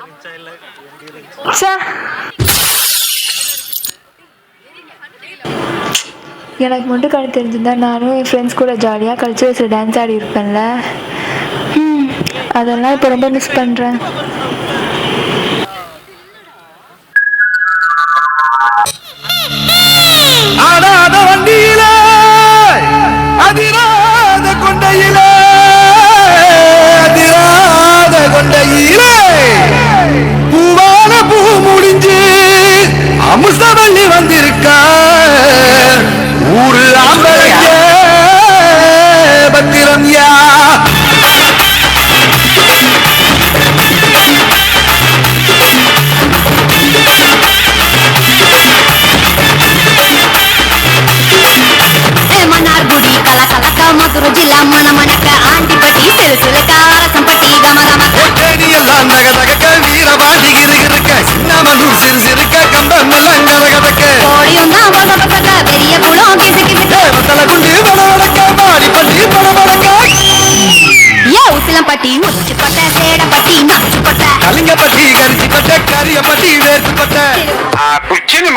ச்சே, எனக்கு மட்டும் கணக்கு தெரிஞ்சிருந்தா நானும் என் ஃப்ரெண்ட்ஸ் கூட ஜாலியாக கல்ச்சுரல்ஸில் டான்ஸ் ஆடி இருப்பேன்ல. அதெல்லாம் இப்போ ரொம்ப மிஸ் பண்ணுறேன். பூவான பூ முடிஞ்சு அமுசவள்ளி வந்திருக்க ஊரு ஆம்பளைய பத்திரம் யா. மன்னார்குடி கலக்கலக்க மதுரை ஜில்லா மணமணக்க ஆண்டிப்பட்டி சிறுசிலுக்க அரசம்பட்டி கமகமக்க எல்லாம் நகதக வீரவாதி இருக்க சின்னமனூர் சிறு சிறுக்க கம்பம் எல்லாம் நகதக்க கோழியும் தான் பசபசக்க பெரிய குளம் கிசு கிசுக்க வத்தல குண்டு படவடக்க பாடி பள்ளி படவடக்க ஏ உசிலம்பட்டி உச்சிப்பட்ட சேடப்பட்டி மச்சுப்பட்ட கலிங்கப்பட்டி கரிச்சிப்பட்ட கரியப்பட்டி வேர்த்துப்பட்ட குச்சினி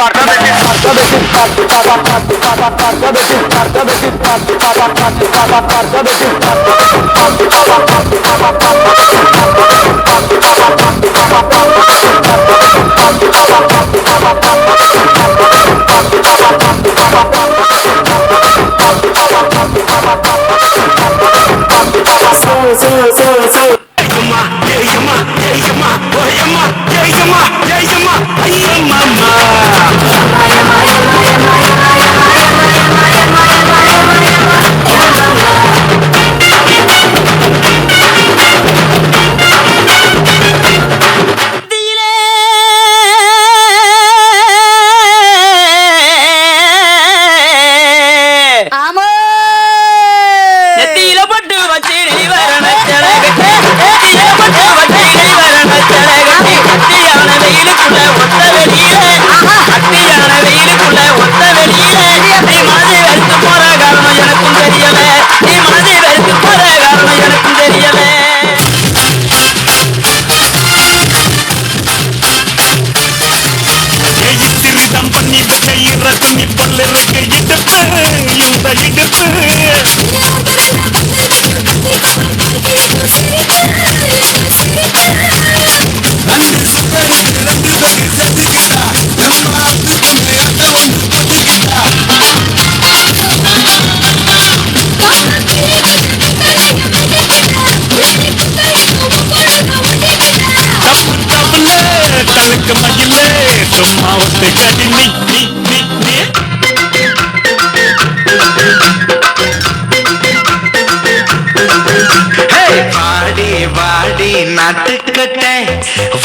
வாடி நாட்டுக்கிட்ட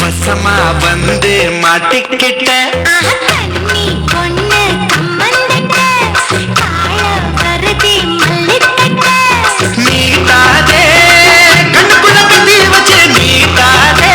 வசமா வந்து மாட்டிக்கிட்ட நீ தாதே கண்ணுக்குள்ள கட்டி வச்சு நீ தாதே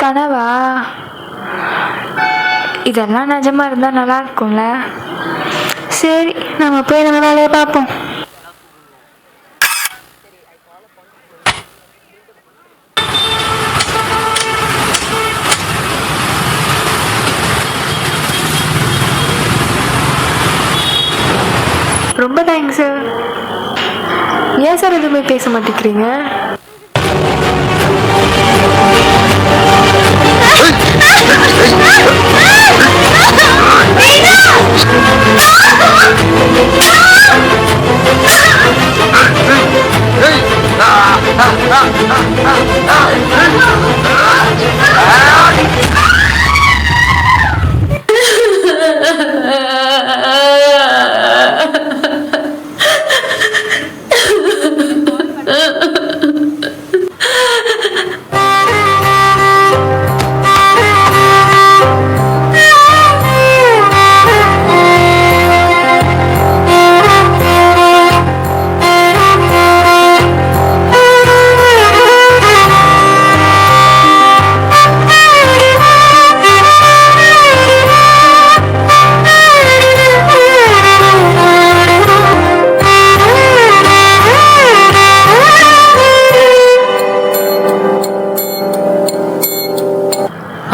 கனவா? இதெல்லாம் நிஜமா இருந்தா நல்லா இருக்கும்ல. சரி, நம்ம போய் நம்ம வேலையை பார்ப்போம். ரொம்ப தேங்க்ஸ் சார். ஏன் சார் எதுவுமே பேச மாட்டேங்கிறீங்க?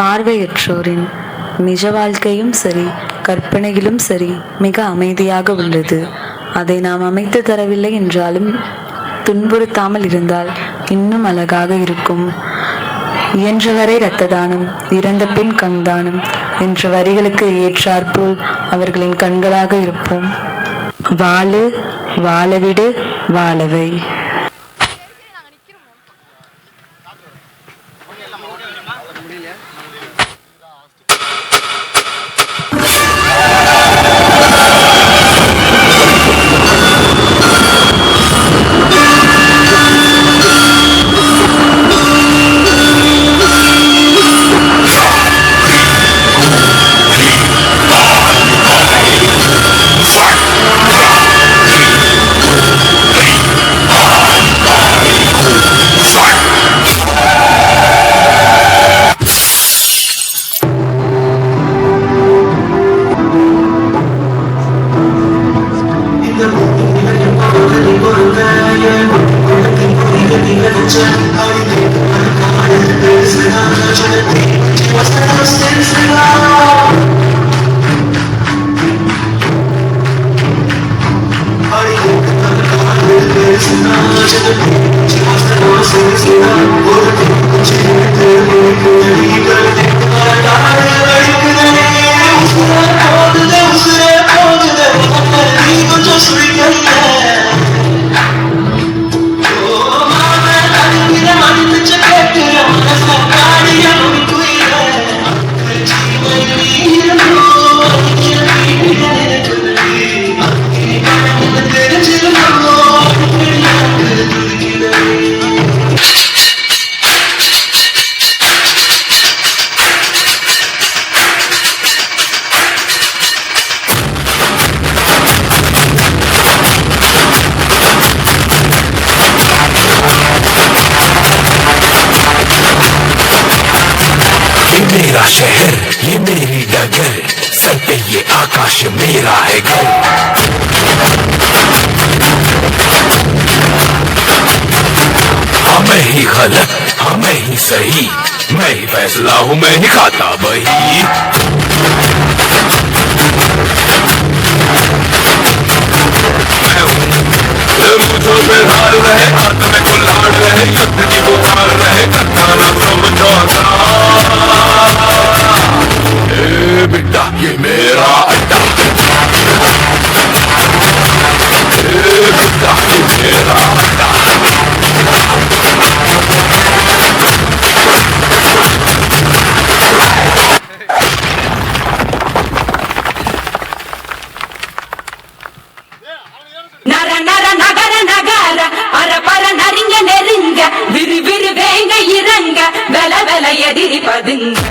பார்வையற்றோரின் நிஜ வாழ்க்கையும் சரி, கற்பனையிலும் சரி மிக அமைதியாக உள்ளது. அதை நாம் அமைத்து தரவில்லை என்றாலும் துன்புறுத்தாமல் இருந்தால் இன்னும் அழகாக இருக்கும். இயன்றவரை இரத்த தானம், இறந்த பின் கண் தானம் என்ற வரிகளுக்கு ஏற்றாற்போல் அவர்களின் கண்களாக இருப்போம். வாழு, வாழவிடு, வாழவை. मेरा शहर, ये मेरी डगर, सर पे ये आकाश मेरा है घर। मैं ही गलत, मैं ही सही, मैं ही फैसला हूँ, मैं ही खाता वही। मुझो में हार रहे, हाथ में कुल्हाड़ रहे, युद्ध की बुखार रहे, करता ना समझौता। बेटा ये मेरा अड्डा, बेटा ये मेरा अड्डा। நர நர நகர நகர பர பர நரிங்க நெருங்க விறு விறு வேங்க இறங்க வெல வெல எதிரி பதுங்க